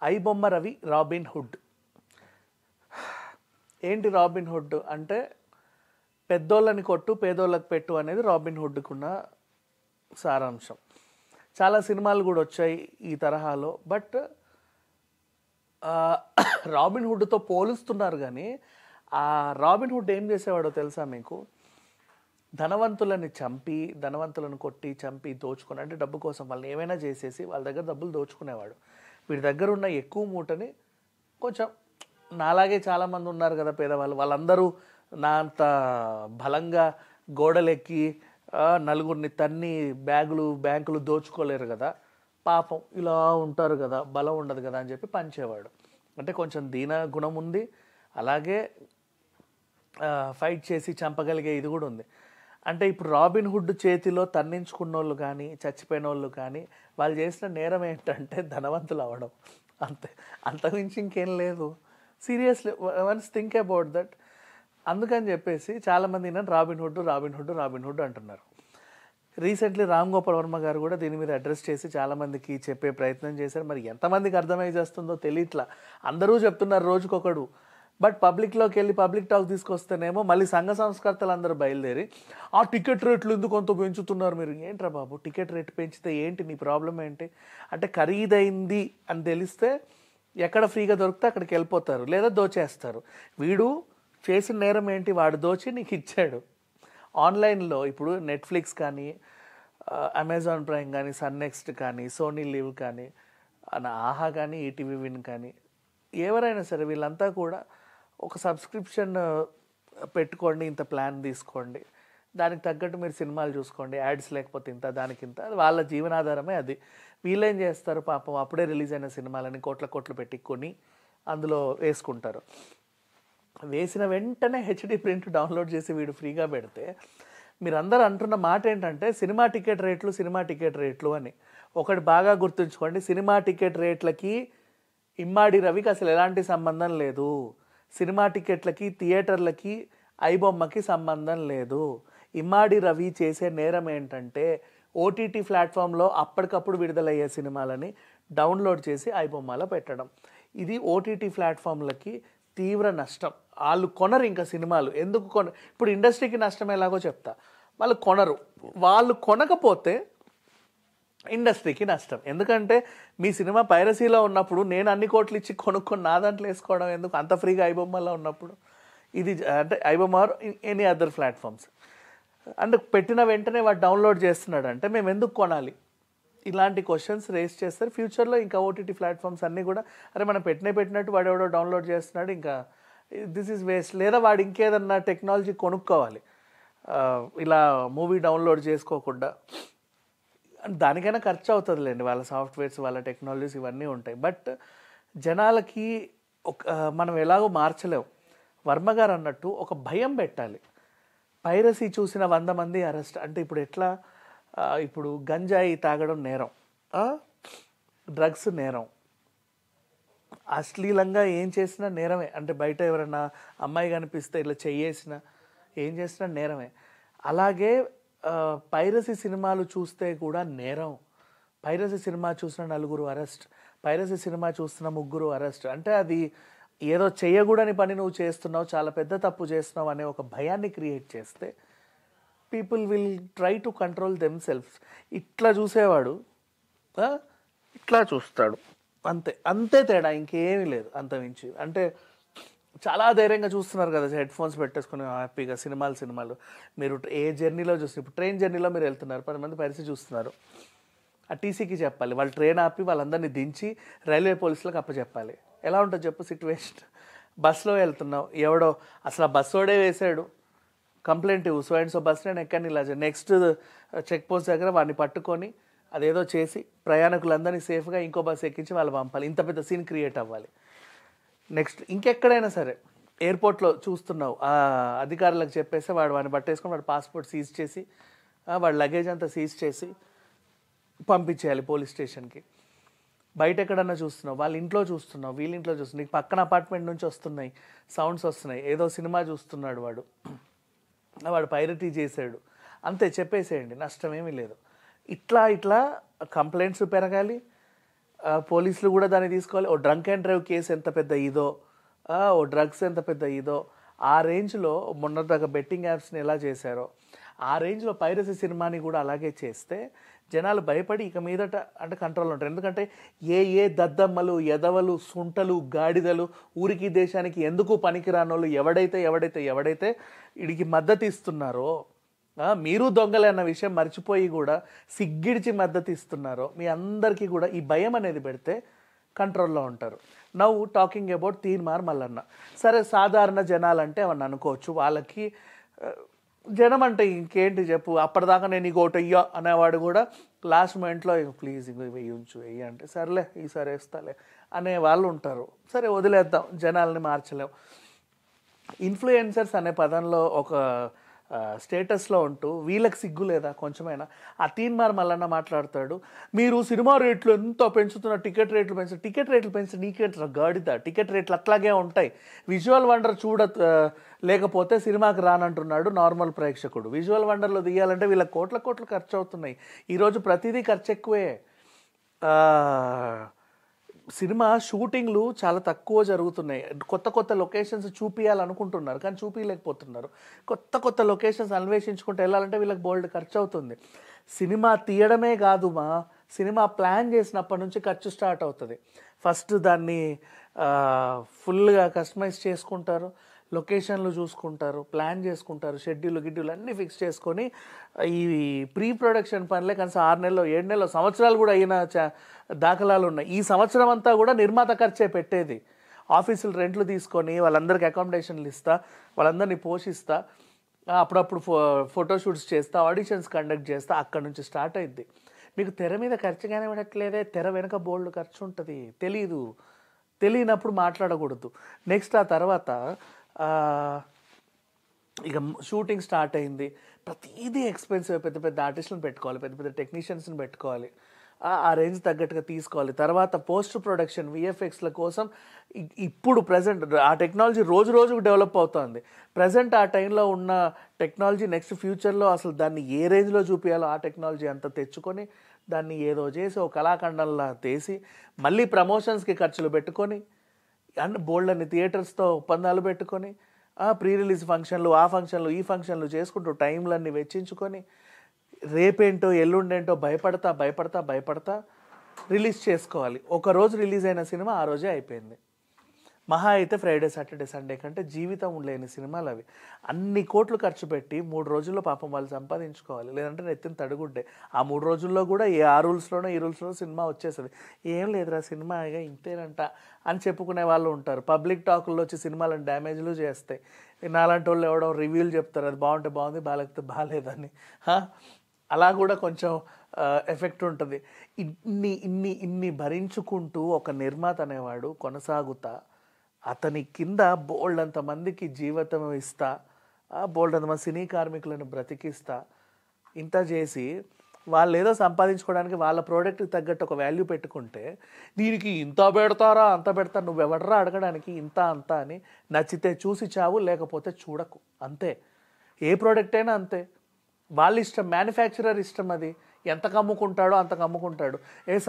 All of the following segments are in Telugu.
IBomma Ravi robin hood. ఏంటి రాబిన్ హుడ్ అంటే పెద్దోళ్ళని కొట్టు పేదోళ్ళకి పెట్టు అనేది రాబిన్ హుడ్కున్న సారాంశం. చాలా సినిమాలు కూడా వచ్చాయి ఈ తరహాలో. బట్ రాబిన్ హుడ్తో పోలుస్తున్నారు కానీ ఆ రాబిన్ హుడ్ ఏం చేసేవాడో తెలుసా మీకు? ధనవంతులని చంపి, ధనవంతులను కొట్టి చంపి దోచుకుని, అంటే డబ్బు కోసం వాళ్ళని ఏమైనా చేసేసి వాళ్ళ దగ్గర డబ్బులు దోచుకునేవాడు. వీడి దగ్గర ఉన్న ఎక్కువ మూటని కొంచెం నాలాగే చాలామంది ఉన్నారు కదా పేదవాళ్ళు, వాళ్ళందరూ నా అంత బలంగా గోడలెక్కి నలుగురిని తన్ని బ్యాంకులు దోచుకోలేరు కదా, పాపం ఇలా ఉంటారు కదా, బలం ఉండదు కదా అని చెప్పి పంచేవాడు. అంటే కొంచెం దీన గుణం ఉంది, అలాగే ఫైట్ చేసి చంపగలిగే ఇది కూడా ఉంది. అంటే ఇప్పుడు రాబిన్ హుడ్ చేతిలో తన్నించుకున్న వాళ్ళు కానీ చచ్చిపోయిన వాళ్ళు కానీ వాళ్ళు చేసిన నేరం ఏంటంటే ధనవంతులు అవ్వడం, అంతే, అంతకుమించి ఇంకేం లేదు. Seriously once think about that. అందుకని చెప్పేసి చాలామంది రాబిన్ హుడ్ అంటున్నారు. రీసెంట్లీ రామ్ గోపాల్ వర్మ గారు కూడా దీని మీద అడ్రస్ చేసి చాలామందికి చెప్పే ప్రయత్నం చేశారు. మరి ఎంతమందికి అర్థమై చేస్తుందో తెలియట్లా. అందరూ చెప్తున్నారు రోజుకొకడు. బట్ పబ్లిక్లోకి వెళ్ళి పబ్లిక్ టాక్ తీసుకొస్తేనేమో మళ్ళీ సంఘ సంస్కర్తలు అందరూ బయలుదేరి ఆ టికెట్ రేట్లు ఎందుకు కొంత పెంచుతున్నారు మీరు. ఏంట్రా బాబు, టికెట్ రేట్ పెంచితే ఏంటి నీ ప్రాబ్లం ఏంటి? అంటే ఖరీదైంది అని తెలిస్తే ఎక్కడ ఫ్రీగా దొరికితే అక్కడికి వెళ్ళిపోతారు, లేదా దోచేస్తారు. వీడు చేసిన నేరం ఏంటి? వాడు దోచి నీకు ఇచ్చాడు. ఆన్లైన్లో ఇప్పుడు నెట్ఫ్లిక్స్ కానీ, అమెజాన్ ప్రైమ్ కానీ, సన్ నెక్స్ట్ కానీ, సోనీ లివ్ కానీ, ఆహా కానీ, ఈటీవీ విన్ కానీ, ఎవరైనా సరే వీళ్ళంతా కూడా ఒక సబ్స్క్రిప్షన్ పెట్టుకోండి, ఇంత ప్లాన్ తీసుకోండి, దానికి తగ్గట్టు మీరు సినిమాలు చూసుకోండి, యాడ్స్ లేకపోతే ఇంత, దానికి ఇంత, వాళ్ళ జీవనాధారమే అది. వీళ్ళేం చేస్తారు పాపం, అప్పుడే రిలీజ్ అయిన సినిమాలని కోట్లు పెట్టి కొని అందులో వేసుకుంటారు. వేసిన వెంటనే హెచ్డి ప్రింట్ డౌన్లోడ్ చేసి వీడు ఫ్రీగా పెడితే మీరందరూ అంటున్న మాట ఏంటంటే సినిమా టికెట్ రేట్లు అని. ఒకటి బాగా గుర్తుంచుకోండి, సినిమా టికెట్ రేట్లకి ఇమ్మాడి రవికి అసలు ఎలాంటి సంబంధం లేదు. సినిమా టికెట్లకి, థియేటర్లకి, ఐబొమ్మకి సంబంధం లేదు. ఇమ్మాడి రవి చేసే నేరం ఏంటంటే ఓటీటీ ప్లాట్ఫామ్లో అప్పటికప్పుడు విడుదలయ్యే సినిమాలని డౌన్లోడ్ చేసి ఐబొమ్మలో పెట్టడం. ఇది ఓటీటీ ప్లాట్ఫామ్లకి తీవ్ర నష్టం. వాళ్ళు కొనరు ఇంకా సినిమాలు. ఎందుకు ఇప్పుడు ఇండస్ట్రీకి నష్టం ఎలాగో చెప్తా. వాళ్ళు కొనరు. వాళ్ళు కొనకపోతే ఇండస్ట్రీకి నష్టం. ఎందుకంటే మీ సినిమా పైరసీలో ఉన్నప్పుడు నేను అన్ని కోట్లు ఇచ్చి కొనుక్కొని నా దాంట్లో వేసుకోవడం ఎందుకు, అంత ఫ్రీగా ఐబొమ్మలో ఉన్నప్పుడు. ఇది అంటే iBomma or any other platforms. అంటే పెట్టిన వెంటనే వాడు డౌన్లోడ్ చేస్తున్నాడు అంటే మేము ఎందుకు కొనాలి? ఇలాంటి క్వశ్చన్స్ రేస్ చేస్తారు. ఫ్యూచర్లో ఇంకా ఓటీటీ ప్లాట్ఫామ్స్ అన్నీ కూడా అరే మనం పెట్టినట్టు వాడు ఎవడో డౌన్లోడ్ చేస్తున్నాడు, ఇంకా దిస్ ఈజ్ వేస్ట్. లేదా వాడు ఇంకేదన్నా టెక్నాలజీ కొనుక్కోవాలి ఇలా మూవీ డౌన్లోడ్ చేసుకోకుండా. దానికైనా ఖర్చు అవుతుందిలేండి, వాళ్ళ సాఫ్ట్వేర్స్, వాళ్ళ టెక్నాలజీస్ ఇవన్నీ ఉంటాయి. బట్ జనాలకి మనం ఎలాగో మార్చలేవు. వర్మ గారు అన్నట్టు ఒక భయం పెట్టాలి. పైరసీ చూసిన 100 మంది అరెస్ట్ అంటే ఇప్పుడు ఎట్లా? ఇప్పుడు గంజాయి తాగడం నేరం, డ్రగ్స్ నేరం, అశ్లీలంగా ఏం చేసినా నేరమే. అంటే బయట ఎవరైనా అమ్మాయి కనిపిస్తే ఇట్లా చెయ్యేసినా ఏం చేసినా నేరమే. అలాగే పైరసీ సినిమాలు చూస్తే కూడా నేరం. పైరసీ సినిమా చూసిన 4 అరెస్ట్, పైరసీ సినిమా చూస్తున్న 3 అరెస్ట్. అంటే అది ఏదో చేయకూడని పని నువ్వు చేస్తున్నావు, చాలా పెద్ద తప్పు చేస్తున్నావు అనే ఒక భయాన్ని క్రియేట్ చేస్తే people will try to control themselves. ఇట్లా చూసేవాడు ఇట్లా చూస్తాడు, అంతే తేడా, ఇంకేమీ లేదు అంతమించి. అంటే చాలా ధైర్యంగా చూస్తున్నారు కదా హెడ్ ఫోన్స్ పెట్టేసుకుని హ్యాపీగా సినిమాలు. మీరు ఏ జర్నీలో చూస్తున్నారు, ఇప్పుడు ట్రైన్ జర్నీలో మీరు వెళ్తున్నారు, 10 మంది పరిస్థితి చూస్తున్నారు. ఆ టీసీకి చెప్పాలి, వాళ్ళు ట్రైన్ ఆపి వాళ్ళందరినీ దించి రైల్వే పోలీసులకు అప్పచెప్పాలి. ఎలా ఉంటుంది చెప్పు సిచ్యువేషన్? బస్సులో వెళ్తున్నావు, ఎవడో అసలు ఆ బస్సోడే వేసాడు కంప్లైంట్ ఇవ్వు, సో అండ్ సో బస్ నేను ఎక్కడిని ఇలా నెక్స్ట్ చెక్ పోస్ట్ దగ్గర వాడిని పట్టుకొని అదేదో చేసి ప్రయాణికులందరినీ సేఫ్గా ఇంకో బస్సు ఎక్కించి వాళ్ళు పంపాలి. ఇంత పెద్ద సీన్ క్రియేట్ అవ్వాలి. నెక్స్ట్ ఇంకెక్కడైనా సరే ఎయిర్పోర్ట్లో చూస్తున్నావు, ఆ అధికారులకు చెప్పేసి వాడిని పట్టేసుకొని వాడి పాస్పోర్ట్ సీజ్ చేసి వాడి లగేజ్ అంతా సీజ్ చేసి పంపించేయాలి పోలీస్ స్టేషన్కి. బయట ఎక్కడన్నా చూస్తున్నావు, వాళ్ళ ఇంట్లో చూస్తున్నావు, వీళ్ళ ఇంట్లో చూస్తున్నావు, నీకు పక్కన అపార్ట్మెంట్ నుంచి వస్తున్నాయి సౌండ్స్ వస్తున్నాయి, ఏదో సినిమా చూస్తున్నాడు వాడు పైరటీ చేశాడు, అంతే చెప్పేసేయండి, నష్టమేమీ లేదు. ఇట్లా కంప్లైంట్స్ పెరగాలి, పోలీసులు కూడా దాన్ని తీసుకోవాలి. ఓ డ్రంక్ అండ్ డ్రైవ్ కేసు ఎంత పెద్ద ఇదో, ఓ డ్రగ్స్ ఎంత పెద్ద ఇదో, ఆ రేంజ్లో మొన్నదాకా బెట్టింగ్ యాప్స్ని ఎలా చేశారో ఆ రేంజ్లో పైరసీ సినిమాని కూడా అలాగే చేస్తే జనాలు భయపడి ఇక మీదట అంటే కంట్రోల్లో ఉంటారు. ఎందుకంటే ఏ దద్దమ్మలు, ఎదవలు, సుంటలు, గాడిదలు, ఊరికి దేశానికి ఎందుకు పనికిరానోళ్ళు ఎవడైతే వీడికి మద్దతు ఇస్తున్నారో, మీరు దొంగలే అన్న విషయం మర్చిపోయి కూడా సిగ్గిడిచి మద్దతు ఇస్తున్నారో మీ అందరికీ కూడా ఈ భయం అనేది పెడితే కంట్రోల్లో ఉంటారు. Now talking about Teenmar Mallanna. సరే, సాధారణ జనాలంటే అవన్నీ అనుకోవచ్చు. వాళ్ళకి జనం అంటే ఇంకేంటి చెప్పు, అప్పటిదాకా నేను నీకు ఒకటి వెయ్యో అనేవాడు కూడా లాస్ట్ మూమెంట్లో ప్లీజ్ వెయ్యి అంటే సర్లే ఈసారి వేస్తాలే అనే వాళ్ళు ఉంటారు. సరే వదిలేద్దాం, జనాల్ని మార్చలేం. ఇన్ఫ్లుయెన్సర్స్ అనే పదంలో ఒక స్టేటస్లో ఉంటూ వీళ్ళకి సిగ్గు లేదా కొంచెమైనా? ఆ తీన్మార్ మల్లన్న మాట్లాడతాడు, మీరు సినిమా రేట్లు ఎంత పెంచుతున్న, టికెట్ రేట్లు పెంచి నీకేంట్రా గాడిద, టికెట్ రేట్లు అట్లాగే ఉంటాయి. విజువల్ వండర్ లేకపోతే సినిమాకి రానంటున్నాడు నార్మల్ ప్రేక్షకుడు. విజువల్ వండర్లో తీయాలంటే వీళ్ళకి కోట్లు ఖర్చు అవుతున్నాయి. ఈరోజు ప్రతిదీ ఖర్చు ఎక్కువే. సినిమా షూటింగ్లు చాలా తక్కువ జరుగుతున్నాయి. కొత్త లొకేషన్స్ చూపించాలనుకుంటున్నారు కానీ చూపించలేకపోతున్నారు. కొత్త లొకేషన్స్ అన్వేషించుకుంటూ వెళ్ళాలంటే వీళ్ళకి బోల్డ్ ఖర్చు అవుతుంది. సినిమా తీయడమే కాదు, సినిమా ప్లాన్ చేసినప్పటి నుంచి ఖర్చు స్టార్ట్ అవుతుంది. ఫస్ట్ దాన్ని ఫుల్గా కస్టమైజ్ చేసుకుంటారు, లొకేషన్లు చూసుకుంటారు, ప్లాన్ చేసుకుంటారు, షెడ్యూల్ అన్నీ ఫిక్స్ చేసుకొని ఈ ప్రీ ప్రొడక్షన్ పనులే కనీసం 6 నెలలు 7 నెలలు సంవత్సరాలు కూడా అయిన దాఖలాలు ఉన్నాయి. ఈ సంవత్సరం అంతా కూడా నిర్మాత ఖర్చే పెట్టేది. ఆఫీసులు రెంట్లు తీసుకొని వాళ్ళందరికీ అకామిడేషన్లు ఇస్తా, వాళ్ళందరినీ పోషిస్తా, అప్పుడప్పుడు ఫోటోషూట్స్ చేస్తా, ఆడిషన్స్ కండక్ట్ చేస్తా, అక్కడ నుంచి స్టార్ట్ అయింది. మీకు తెర మీద ఖర్చుగానే ఉండట్లేదే, తెర వెనక బోల్డ్ ఖర్చు ఉంటుంది. తెలియనప్పుడు మాట్లాడకూడదు. నెక్స్ట్ ఆ తర్వాత ఇక షూటింగ్ స్టార్ట్ అయింది. ప్రతిదీ ఎక్స్పెన్సివ్. పెద్ద ఆర్టిస్టులను పెట్టుకోవాలి, పెద్ద టెక్నీషియన్స్ని పెట్టుకోవాలి, ఆ రేంజ్ తగ్గట్టుగా తీసుకోవాలి. తర్వాత పోస్ట్ ప్రొడక్షన్ విఎఫ్ఎక్స్ల కోసం ఇప్పుడు ప్రజెంట్ ఆ టెక్నాలజీ రోజుకు డెవలప్ అవుతుంది. ప్రజెంట్ ఆ టైంలో ఉన్న టెక్నాలజీ నెక్స్ట్ ఫ్యూచర్లో అసలు దాన్ని ఏ రేంజ్లో చూపించాలో ఆ టెక్నాలజీ అంతా తెచ్చుకొని దాన్ని ఏదో చేసి ఒక కళాఖండంలా తీసి మళ్ళీ ప్రమోషన్స్కి ఖర్చులు పెట్టుకొని అండ్ బోల్డ్ అన్ని థియేటర్స్తో ఒప్పందాలు పెట్టుకొని ప్రీ రిలీజ్ ఫంక్షన్లు, ఆ ఫంక్షన్లు, ఈ ఫంక్షన్లు చేసుకుంటూ టైంలన్నీ వెచ్చించుకొని రేపేంటో ఎల్లుండేంటో భయపడతా రిలీజ్ చేసుకోవాలి. ఒకరోజు రిలీజ్ అయిన సినిమా ఆ రోజే అయిపోయింది. మహా అయితే ఫ్రైడే, సాటర్డే, సండే కంటే జీవితం లేని సినిమాలు అవి. అన్ని కోట్లు ఖర్చు పెట్టి 3 రోజుల్లో పాపం వాళ్ళు సంపాదించుకోవాలి, లేదంటే నెత్తిన తడుగుడ్డే. ఆ 3 రోజుల్లో కూడా ఆ రూల్స్లోనో ఈ రూల్స్లోనో సినిమా వచ్చేస్తుంది. ఏం లేదురా సినిమా ఇక ఇంతేనంట అని చెప్పుకునే వాళ్ళు ఉంటారు. పబ్లిక్ టాకుల్లో వచ్చి సినిమాలను డ్యామేజ్లు చేస్తాయి. నాలాంటి వాళ్ళు ఎవడో రివ్యూలు చెప్తారు, అది బాగుంటే బాగుంది, బాగాలేకపోతే బాగాలేదని. అలా కూడా కొంచెం ఎఫెక్ట్ ఉంటుంది. ఇన్ని భరించుకుంటూ ఒక నిర్మాత అనేవాడు కొనసాగుతా అతని కింద బోల్డ్ అంతమందికి జీవితం ఇస్తా, బోల్డ్ అంతమంది సినీ కార్మికులను బ్రతికిస్తా, ఇంత చేసి వాళ్ళు ఏదో సంపాదించుకోవడానికి వాళ్ళ ప్రోడక్ట్కి తగ్గట్టు ఒక వాల్యూ పెట్టుకుంటే దీనికి ఇంత పెడతారా అంత పెడతారా, నువ్వెవడరా అడగడానికి ఇంత అంత అని. నచ్చితే చూసి చావు, లేకపోతే చూడకు, అంతే. ఏ ప్రోడక్ట్ అయినా అంతే. వాళ్ళ ఇష్టం, మ్యానుఫ్యాక్చరర్ ఇష్టం. అది ఎంతకు అమ్ముకుంటాడో అంతకు అమ్ముకుంటాడు.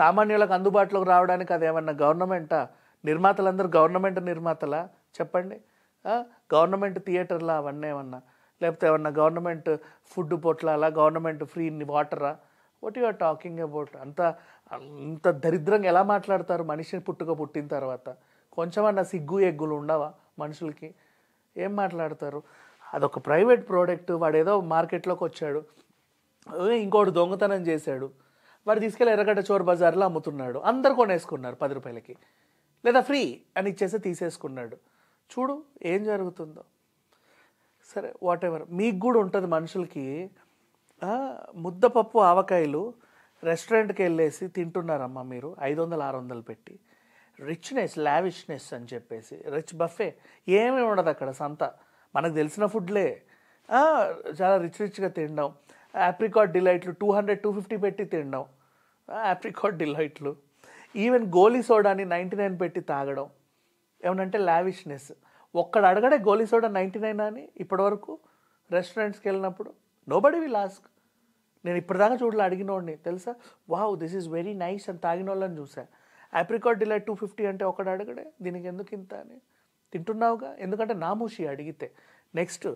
సామాన్యులకు అందుబాటులోకి రావడానికి అదేమన్నా గవర్నమెంటా? నిర్మాతలందరూ గవర్నమెంట్ నిర్మాతలా చెప్పండి? గవర్నమెంట్ థియేటర్లా అవన్నీ ఏమన్నా, లేకపోతే ఏమన్నా గవర్నమెంట్ ఫుడ్ పొట్లాలా, గవర్నమెంట్ ఫ్రీ వాటరా? What you are talking about? అంత దరిద్రంగా ఎలా మాట్లాడతారు మనిషిని పుట్టిన తర్వాత? కొంచెమన్నా సిగ్గు ఎగ్గులు ఉండవా మనుషులకి? ఏం మాట్లాడతారు? అదొక ప్రైవేట్ ప్రోడక్ట్. వాడు ఏదో మార్కెట్లోకి వచ్చాడు, ఇంకోటి దొంగతనం చేశాడు, వాడు తీసుకెళ్ళి ఎర్రగడ్డ చోర్ బజార్లో అమ్ముతున్నాడు, అందరు కొనేసుకున్నారు 10 రూపాయలకి, లేదా ఫ్రీ అని ఇచ్చేసి తీసేసుకున్నాడు. చూడు ఏం జరుగుతుందో. సరే వాట్ ఎవర్, మీకు కూడా ఉంటుంది మనుషులకి. ముద్దపప్పు ఆవకాయలు రెస్టారెంట్కి వెళ్ళేసి తింటున్నారమ్మా మీరు 500-600 పెట్టి. రిచ్నెస్, లావిష్నెస్ అని చెప్పేసి రిచ్ బఫే ఏమీ ఉండదు అక్కడ. సంత మనకు తెలిసిన ఫుడ్లే, చాలా రిచ్గా తినడం. ఆప్రికాట్ డిలైట్లు 200-250 పెట్టి తినడం, ఆప్రికాట్ డిలైట్లు. ఈవెన్ గోలీ సోడాని 99 పెట్టి తాగడం ఏమనంటే లావిష్నెస్. ఒక్కడ అడగడే గోలీ సోడా 99 అని ఇప్పటివరకు రెస్టారెంట్స్కి వెళ్ళినప్పుడు. Nobody will ask. నేను ఇప్పటిదాకా చూడలే, అడిగినోడిని తెలుసా, wow this is very nice అని తాగిన వాళ్ళని చూసా. ఆప్రికాట్ డిలైట్ 250 అంటే ఒకడు అడగడే దీనికి ఎందుకు ఇంత అని. తింటున్నావుగా, ఎందుకంటే నామూషి అడిగితే. నెక్స్ట్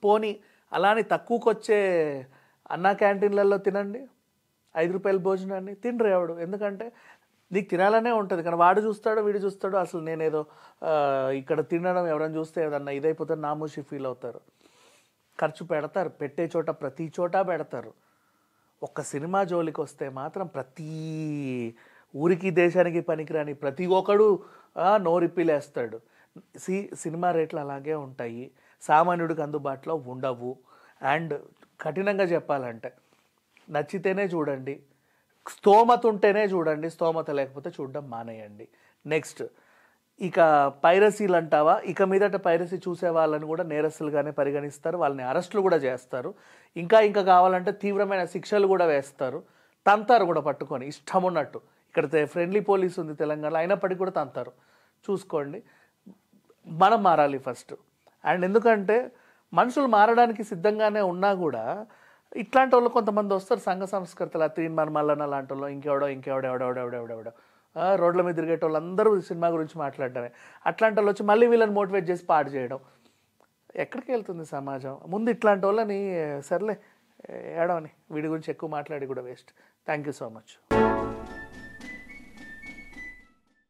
పోనీ అలానే తక్కువకి వచ్చే అన్నా క్యాంటీన్లలో తినండి, 5 రూపాయల భోజనాన్ని తినరు ఎవడు, ఎందుకంటే నీకు తినాలనే ఉంటుంది కానీ వాడు చూస్తాడో వీడు చూస్తాడో అసలు నేనేదో ఇక్కడ తినడం ఎవరైనా చూస్తే ఏదన్నా ఇదైపోతే నామూషి ఫీల్ అవుతారు. ఖర్చు పెడతారు, పెట్టే చోట ప్రతి చోట పెడతారు. ఒక్క సినిమా జోలికి వస్తే మాత్రం ప్రతి ఊరికి దేశానికి పనికిరాని ప్రతి ఒక్కడు నోరిప్పిలేస్తాడు. సినిమా రేట్లు అలాగే ఉంటాయి, సామాన్యుడికి అందుబాటులో ఉండవు. అండ్ కఠినంగా చెప్పాలంటే నచ్చితేనే చూడండి, స్తోమత ఉంటేనే చూడండి, స్తోమత లేకపోతే చూడడం మానేయండి. నెక్స్ట్ ఇక పైరసీలు అంటావా, ఇక మీదట పైరసీ చూసే వాళ్ళని కూడా నేరస్తులుగానే పరిగణిస్తారు, వాళ్ళని అరెస్టులు కూడా చేస్తారు, ఇంకా కావాలంటే తీవ్రమైన శిక్షలు కూడా వేస్తారు, తంతారు కూడా పట్టుకొని ఇష్టం ఉన్నట్టు. ఇక్కడ ఫ్రెండ్లీ పోలీస్ ఉంది తెలంగాణలో, అయినప్పటికీ కూడా తంతారు. చూసుకోండి, మనం మారాలి ఫస్ట్. అండ్ ఎందుకంటే మనుషులు మారడానికి సిద్ధంగానే ఉన్నా కూడా ఇట్లాంటి వాళ్ళు కొంతమంది వస్తారు, సంఘ సంస్కృతులు, తీన్ మల్లన్న లాంటి వాళ్ళు, ఇంకెవడో రోడ్ల మీద తిరిగేట వాళ్ళు అందరూ సినిమా గురించి మాట్లాడటమే. అట్లాంటి వాళ్ళు వచ్చి మళ్ళీ వీళ్ళని మోటివేట్ చేసి పాడు చేయడం. ఎక్కడికి వెళ్తుంది సమాజం? ముందు ఇట్లాంటి వాళ్ళని సర్లే ఏడవని, వీడి గురించి ఎక్కువ మాట్లాడి కూడా waste. Thank you so much.